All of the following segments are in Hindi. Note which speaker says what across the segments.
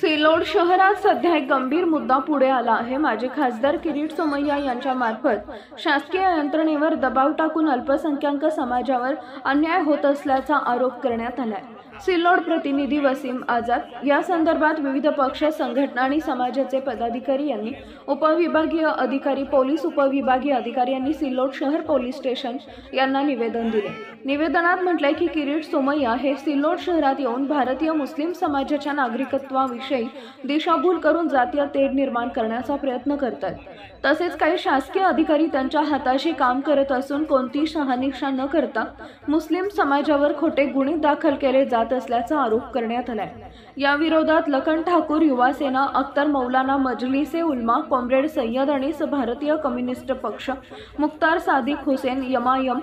Speaker 1: सिल्लोड शहरात सध्या एक गंभीर मुद्दा पुढे आला आहे। माजी खासदार किरीट सोमय्या यांच्या मार्फत शासकीय यंत्रणेवर दबाव टाकून अल्पसंख्याक समाजावर अन्याय होत असल्याचा आरोप करण्यात आलाय। सिल्लोड प्रतिनिधी वसीम आझाद या संदर्भात विविध पक्ष संघटना आणि समाजाचे पदाधिकारी यांनी उपविभागीय अधिकारी, पोलीस उपविभागीय अधिकारी यांनी सिल्लोड शहर पोलीस स्टेशन यांना निवेदन दिले। निवेदनात म्हटलंय की किरीट सोमय्या हे सिल्लोड शहरात येऊन भारतीय मुस्लिम समाजाच्या नागरिकत्वाविषयी दिशाभूल करून जातीय तेढ निर्माण करण्याचा प्रयत्न करतात। तसेच काही शासकीय अधिकारी त्यांच्या हाताशी काम करत असून कोणतीही शहानिशा न करता मुस्लिम समाजावर खोटे गुन्हे दाखल केले जात असल्याचा आरोप करण्यात आलाय। या विरोधात लखन ठाकूर युवा सेना, अख्तर मौलाना मजलिसे उलमा, कॉम्रेड सय्यद अनीस, भारतीय कम्युनिस्ट पक्ष, मुख्तार सादिक हुसेन एमआयएम,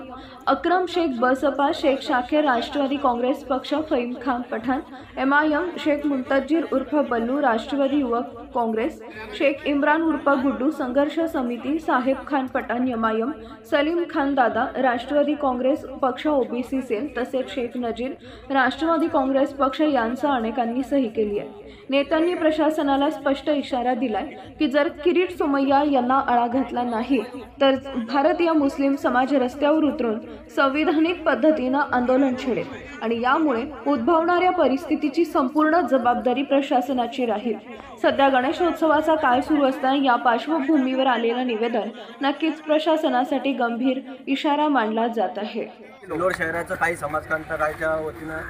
Speaker 1: अक्रम शेख बसपा, शेख शाखेर राष्ट्रवादी काँग्रेस पक्ष, फहीम खान पठाण एमआयएम, शेख मुंतजीर उर्फ बल्लू राष्ट्रवादी युवक काँग्रेस, शेख इम्रान उर्फ गुड्डू संघर्ष समिती, साहेब खान पठाण एमआयएम, सलीम खान दादा राष्ट्रवादी काँग्रेस पक्ष ओबीसी सेल, तसेच शेख नजीर राष्ट्रवादी काँग्रेस पक्ष यांचा अनेकांनी सही केली आहे। नेत्यांनी प्रशासनाला स्पष्ट इशारा दिलाय की जर किरीट सोमय्या यांना आळा घातला नाही तर भारतीय मुस्लिम समाज रस्त्यावर उतरून संविधानिक पद्धतीने आंदोलन छेडेल आणि यामुळे उद्भवणाऱ्या परिस्थितीची संपूर्ण जबाबदारी प्रशासनाची राहील। सध्या गणेशोत्सवाचा काळ सुरू असताना या पार्श्वभूमीवर आलेलं निवेदन नक्कीच प्रशासनासाठी गंभीर इशारा मानला जात आहे।
Speaker 2: सिल्लोड शहराचं काही समाजकंटकाच्या वतीनं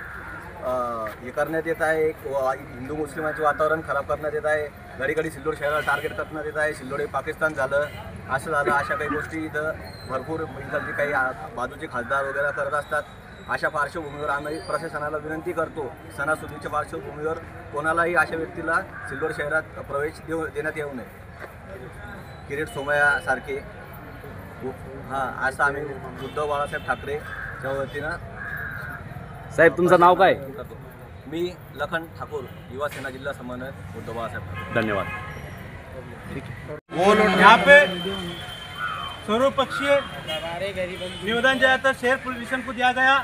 Speaker 2: हे करण्यात येत आहे। एक हिंदू मुस्लिमांचे वातावरण खराब करण्यात येत आहे। घडी घडी सिल्लोड शहराला टार्गेट करण्यात येत आहे। सिल्लोड हे पाकिस्तान झालं, असं झालं, अशा काही गोष्टी इथं भरपूर इथं जे काही बाजूचे खासदार वगैरे करत असतात। अशा पार्श्वभूमीवर आम्ही प्रशासनाला विनंती करतो, सणासुदीच्या पार्श्वभूमीवर कोणालाही अशा व्यक्तीला सिल्लोड शहरात प्रवेश देण्यात येऊ नये। किरीट सोमय्यासारखे असं आम्ही उद्धव बाळासाहेब ठाकरेच्या वतीनं।
Speaker 3: साहेब तुमचं नाव काय?
Speaker 2: मी लखन ठाकूर, युवा सेना जिल्हा समन्वयक, उद्धव बाळासाहेब।
Speaker 3: धन्यवाद।
Speaker 4: यहाँ पे सर्वपक्षीय निवेदन जो है तो शहर पुलिस स्टेशन को दिया गया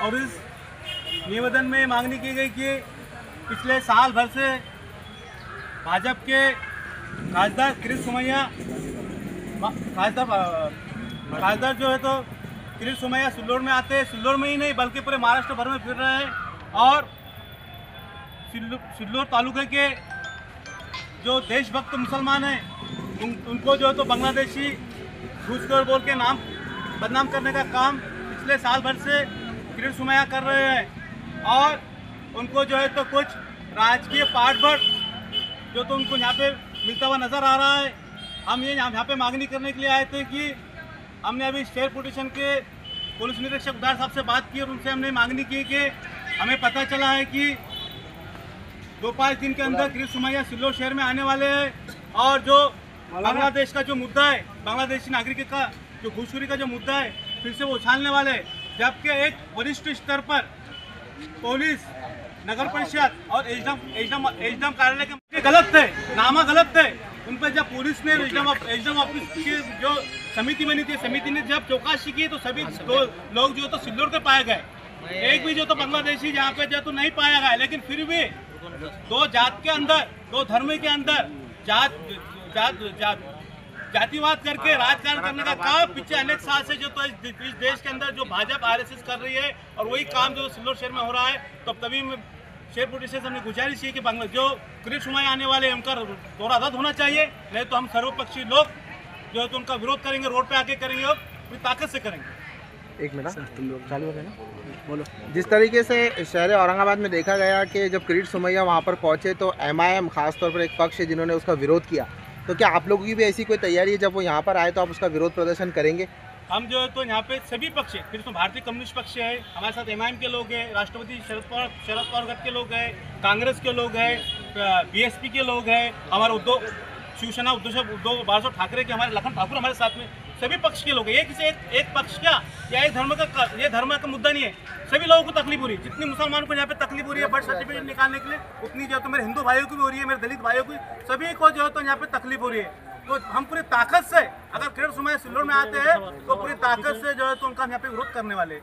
Speaker 4: और इस निवेदन में मांगनी की गई कि पिछले साल भर से भाजपा के खासदार किरीट सोमय्या खासदार जो है तो किरीट सोमय्या सिल्लोड में आते हैं। सिल्लोड में ही नहीं बल्कि पूरे महाराष्ट्र भर में फिर रहे हैं और सिल्लोड तालुके के जो देशभक्त मुसलमान हैं उनको जो है तो बांग्लादेशी घूसखोर बोल के नाम बदनाम करने का काम पिछले साल भर से किरीट सोमय्या कर रहे हैं और उनको जो है तो कुछ राजकीय पाठबल जो तो उनको यहाँ पे मिलता हुआ नज़र आ रहा है। हम ये यहाँ पे मांगनी करने के लिए आए थे कि हमने अभी शहर पुलिस स्टेशन के पुलिस निरीक्षक उदार साहब से बात की और उनसे हमने मांगनी की कि हमें पता चला है कि 2-5 दिन के अंदर किरीट सोमय्या सिल्लोड शहर में आने वाले हैं और जो बांग्लादेश का जो मुद्दा है, बांग्लादेशी नागरिक का जो घूसखोरी का जो मुद्दा है, फिर से वो उछालने वाले हैं। जबकि एक वरिष्ठ स्तर पर पुलिस, नगर परिषद और एचडीएम कार्यालय के गलत थे, नामा गलत थे। उन पर जब पुलिस ने एचडीएम ऑफिस की जो समिति बनी थी, समिति ने जब चौकसी की तो सभी दो लोग जो तो सिल्लोड के पाए गए। एक भी जो तो बांग्लादेशी जहाँ पे जो तो नहीं पाया गया, लेकिन फिर भी दो जात के अंदर, दो धर्म के अंदर जातिवाद करके राजकारण करने का काम पिछले अनेक साल से जो तो इस देश के अंदर जो भाजपा आरएसएस कर रही है और वही काम जो सिल्लोड शहर में हो रहा है। तो तभी में शहर पुलिस से हमने गुजारिश की कि जो किरीट सोमय्या आने वाले उनका दौरा रद्द होना चाहिए, नहीं तो हम सर्वपक्षीय लोग जो है तो उनका विरोध करेंगे, रोड पे आके करेंगे और पूरी ताकत से करेंगे।
Speaker 5: एक मिनट चालू हो गया ना, बोलो। जिस तरीके से शहर औरंगाबाद में देखा गया कि जब किरीट सोमय्या वहाँ पर पहुँचे तो एमआईएम खासतौर पर एक पक्ष है जिन्होंने उसका विरोध किया, तो क्या आप लोगों की भी ऐसी कोई तैयारी है जब वो यहाँ पर आए तो आप उसका विरोध प्रदर्शन करेंगे?
Speaker 4: हम जो है तो यहाँ पे सभी पक्ष, फिर तो भारतीय कम्युनिस्ट पक्ष है, हमारे साथ एमआईएम के लोग हैं, राष्ट्रपति शरद पवार गट के लोग हैं, कांग्रेस के लोग हैं, बीएसपी के लोग हैं, हमारे शिवसेना उद्धव बाळासाहेब ठाकरे के हमारे लखन ठाकुर हमारे साथ में, सभी पक्ष के लोग हैं। एक पक्ष क्या या एक धर्म का मुद्दा नहीं है, सभी लोगों को तकलीफ हो रही है। जितनी मुसलमानों को यहाँ पे तकलीफ हो रही है बर्थ सर्टिफिकेट निकालने के लिए, उतनी जो है तो मेरे हिंदू भाइयों की भी हो रही है, मेरे दलित भाइयों की, सभी को जो है तो यहाँ पे तकलीफ हो रही है। तो हम पूरी ताकत से, अगर किरीट सोमय्या सिल्लोड में आते हैं तो पूरी ताकत से जो है तो उनका यहाँ पे विरोध करने वाले।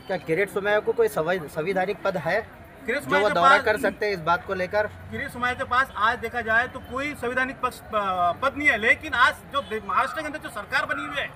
Speaker 6: क्या किरीट सोमय्या को कोई संवैधानिक पद है?
Speaker 4: किरीट
Speaker 5: जो
Speaker 4: सुमैया
Speaker 5: वो
Speaker 4: के
Speaker 5: दौरा
Speaker 4: पास-
Speaker 5: कर सकते हैं इस बात को लेकर?
Speaker 4: किरीट सुमैया के पास आज देखा जाए तो कोई संवैधानिक पक्ष पद नहीं है, लेकिन आज जो महाराष्ट्र के अंदर जो सरकार बनी हुई है,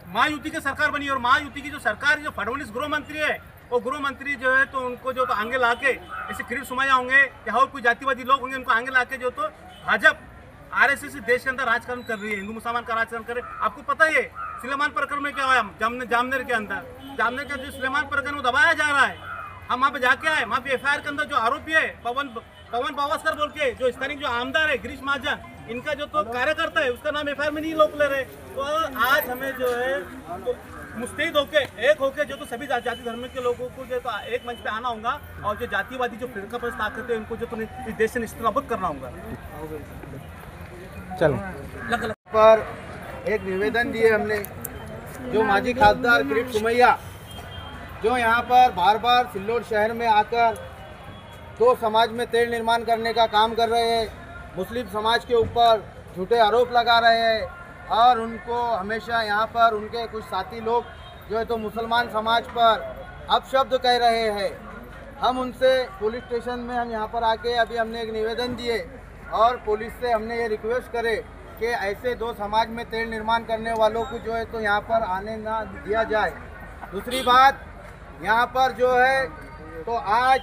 Speaker 4: महायुति की सरकार बनी है, और महायुति की जो सरकार जो फडणवीस गृह मंत्री है, वो गृह मंत्री जो है तो उनको जो तो आगे लाके, जैसे किरीट सुमैया होंगे या और कोई जातिवादी लोग होंगे, उनको आगे लाके जो तो भाजपा आरएसएस देश के अंदर राजकारण कर रही है, हिंदू मुसलमान का राजकारण कर रही है। आपको पता ही है सुलेमान प्रकरण में क्या हुआ, जामनेर के अंदर, जामनेर का जो सुलेमान प्रकरण वो दबाया जा रहा है। हम वहाँ पे जाके आए, वहाँ पे एफआईआर के अंदर जो आरोपी है पवन बावस्कर बोल के, जो स्थानीय जो आमदार है गिरीश महाजन, इनका जो तो कार्यकर्ता है, उसका नाम एफआईआर में नहीं लोग ले रहे। तो आज हमें जो है तो मुस्तैद होके एक होके जो तो सभी जाति धर्म के लोगों को जो तो एक मंच पे आना होगा, और जो जातिवादी जो फिरका परस्त ताकत है उनको जो तो इस देश से निस्तानाबूद करना होगा।
Speaker 5: चलो पर एक निवेदन दिए हमने, जो माजी खासदार किरीट सुमैया जो यहाँ पर बार बार सिल्लोड शहर में आकर दो समाज में तेल निर्माण करने का काम कर रहे हैं, मुस्लिम समाज के ऊपर झूठे आरोप लगा रहे हैं, और उनको हमेशा यहाँ पर उनके कुछ साथी लोग जो है तो मुसलमान समाज पर अपशब्द कह रहे हैं। हम उनसे पुलिस स्टेशन में हम यहाँ पर आके अभी हमने एक निवेदन दिए, और पुलिस से हमने ये रिक्वेस्ट करे कि ऐसे दो समाज में तेल निर्माण करने वालों को जो है तो यहाँ पर आने ना दिया जाए। दूसरी बात, यहाँ पर जो है तो आज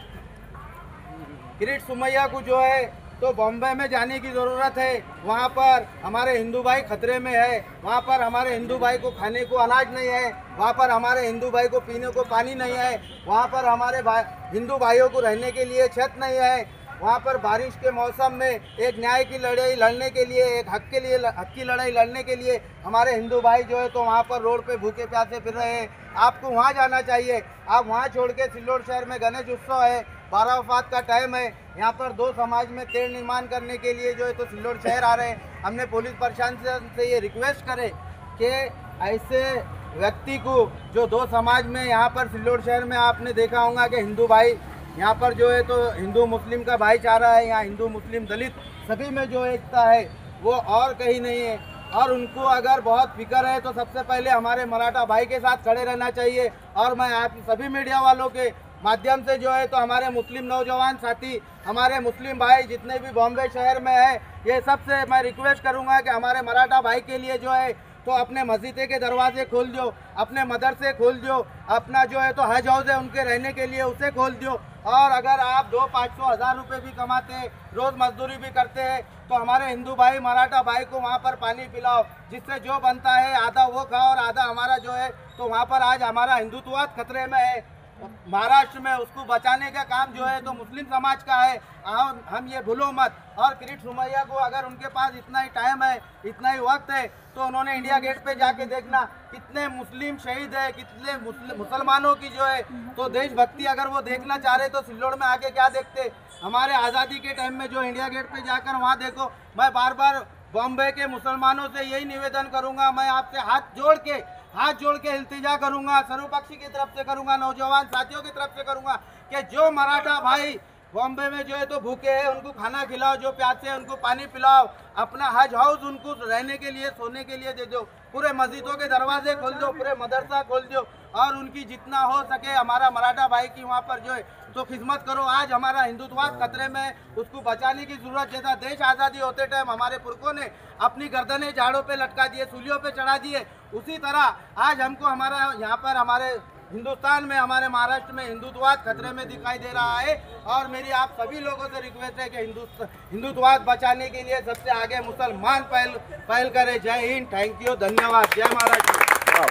Speaker 5: किरीट सुमैया को जो है तो बॉम्बे में जाने की ज़रूरत है। वहाँ पर हमारे हिंदू भाई खतरे में है, वहाँ पर हमारे हिंदू भाई को खाने को अनाज नहीं है, वहाँ पर हमारे हिंदू भाई को पीने को पानी नहीं है, वहाँ पर हमारे हिंदू भाइयों को रहने के लिए छत नहीं है, वहाँ पर बारिश के मौसम में एक न्याय की लड़ाई लड़ने के लिए, एक हक की लड़ाई लड़ने के लिए हमारे हिंदू भाई जो है तो वहाँ पर रोड पे भूखे प्यासे फिर रहे हैं। आपको वहाँ जाना चाहिए, आप वहाँ छोड़ के सिल्लोड शहर में गणेश उत्सव है, 12 वफात का टाइम है, यहाँ पर दो समाज में तेल निर्माण करने के लिए जो है तो सिल्लोड शहर आ रहे हैं। हमने पुलिस प्रशासन से ये रिक्वेस्ट करे कि ऐसे व्यक्ति को जो दो समाज में यहाँ पर सिल्लोड शहर में आपने देखा होगा कि हिंदू भाई यहाँ पर जो है तो हिंदू मुस्लिम का भाईचारा है, यहाँ हिंदू मुस्लिम दलित सभी में जो एकता है वो और कहीं नहीं है। और उनको अगर बहुत फिक्र है तो सबसे पहले हमारे मराठा भाई के साथ खड़े रहना चाहिए। और मैं आप सभी मीडिया वालों के माध्यम से जो है तो हमारे मुस्लिम नौजवान साथी, हमारे मुस्लिम भाई जितने भी बॉम्बे शहर में है, ये सबसे मैं रिक्वेस्ट करूँगा कि हमारे मराठा भाई के लिए जो है तो अपने मस्जिदे के दरवाजे खोल दो, अपने मदरसे खोल दो, अपना जो है तो हज हाउस है उनके रहने के लिए उसे खोल दो। और अगर आप 200-500 रुपये भी कमाते हैं, रोज़ मजदूरी भी करते हैं, तो हमारे हिंदू भाई मराठा भाई को वहाँ पर पानी पिलाओ, जिससे जो बनता है आधा वो खाओ और आधा हमारा जो है तो वहाँ पर आज हमारा हिंदुत्ववाद खतरे में है महाराष्ट्र में, उसको बचाने का काम जो है तो मुस्लिम समाज का है। हम ये भूलो मत। और किरीट सुमैया को अगर उनके पास इतना ही टाइम है, इतना ही वक्त है, तो उन्होंने इंडिया गेट पे जाके देखना कितने मुस्लिम शहीद है, कितने मुसलमानों की जो है तो देशभक्ति अगर वो देखना चाह रहे तो सिल्लोड में आके क्या देखते। हमारे आज़ादी के टाइम में जो इंडिया गेट पे जाकर वहाँ देखो। मैं बार बार बॉम्बे के मुसलमानों से यही निवेदन करूँगा, मैं आपसे हाथ जोड़ के इल्तिजा करूँगा, सर्वपक्षी की तरफ से करूँगा, नौजवान साथियों की तरफ से करूँगा कि जो मराठा भाई बॉम्बे में जो है तो भूखे हैं उनको खाना खिलाओ, जो प्यासे हैं उनको पानी पिलाओ, अपना हज हाउस उनको रहने के लिए सोने के लिए दे दो, पूरे मस्जिदों के दरवाजे खोल दो, पूरे मदरसा खोल दो, और उनकी जितना हो सके हमारा मराठा भाई की वहाँ पर जो है तो खिदमत करो। आज हमारा हिंदुत्ववाद खतरे में है, उसको बचाने की जरूरत। जैसा देश आज़ादी होते टाइम हमारे पुरखों ने अपनी गर्दनें झाड़ों पे लटका दिए, सूलियों पे चढ़ा दिए, उसी तरह आज हमको हमारा यहाँ पर हमारे हिंदुस्तान में, हमारे महाराष्ट्र में हिंदुत्ववाद खतरे में दिखाई दे रहा है। और मेरी आप सभी लोगों से रिक्वेस्ट है कि हिंदुत्ववाद बचाने के लिए सबसे आगे मुसलमान पहल करे। जय हिंद, थैंक यू, धन्यवाद, जय महाराष्ट्र।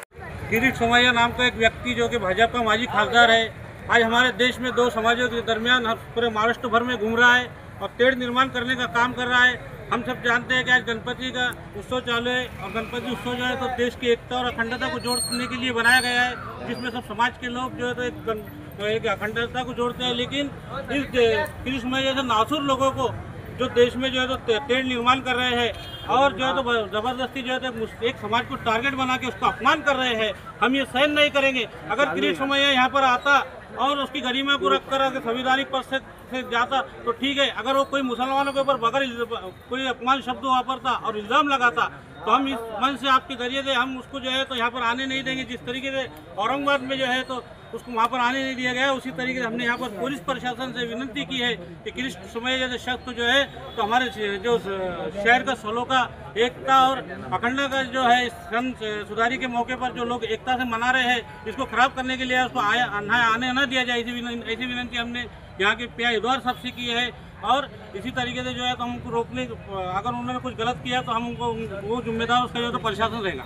Speaker 6: किरीट सुमैया नाम का एक व्यक्ति जो कि भाजपा का माजी खासदार है, आज हमारे देश में दो समाजों के दरमियान पूरे महाराष्ट्र भर में घूम रहा है और तेल निर्माण करने का काम कर रहा है। हम सब जानते हैं कि आज गणपति का उत्सव चालू है और गणपति उत्सव जो है तो देश की एकता और अखंडता को जोड़ने के लिए बनाया गया है, जिसमें सब समाज के लोग जो है तो एक अखंडता को जोड़ते हैं। लेकिन इस किरीट सुमैया जैसे नासुर लोगों को जो देश में जो है तो तेल निर्माण कर रहे हैं और जो है तो ज़बरदस्ती जो है तो एक समाज को टारगेट बना के उसका अपमान कर रहे हैं, हम ये सहन नहीं करेंगे। अगर किरीट सुमैया यहाँ पर आता और उसकी गरिमा को रख कर अगर संविधानिक पद से जाता तो ठीक है। अगर वो कोई मुसलमानों के ऊपर बगैर कोई अपमान शब्द वापरता और इल्ज़ाम लगाता तो हम इस मंच से आपके जरिए से हम उसको जो है तो यहाँ पर आने नहीं देंगे। जिस तरीके से औरंगाबाद में जो है तो उसको वहाँ पर आने नहीं दिया गया, उसी तरीके से हमने यहाँ पर पुलिस प्रशासन से विनती की है कि कृष्ण सुमैया जैसे शख्स जो है तो हमारे जो शहर का सलों का एकता और अखंडता का जो है सन सुधारी के मौके पर जो लोग एकता से मना रहे हैं, इसको खराब करने के लिए उसको आने न दिया जाए, ऐसी विनती हमने यहाँ के PI द्वार सबसे की है। और इसी तरीके से जो है तो हम उनको रोकने, अगर उन्होंने कुछ गलत किया तो हम उनको वो जिम्मेदार उसका जो है तो प्रशासन रहेगा।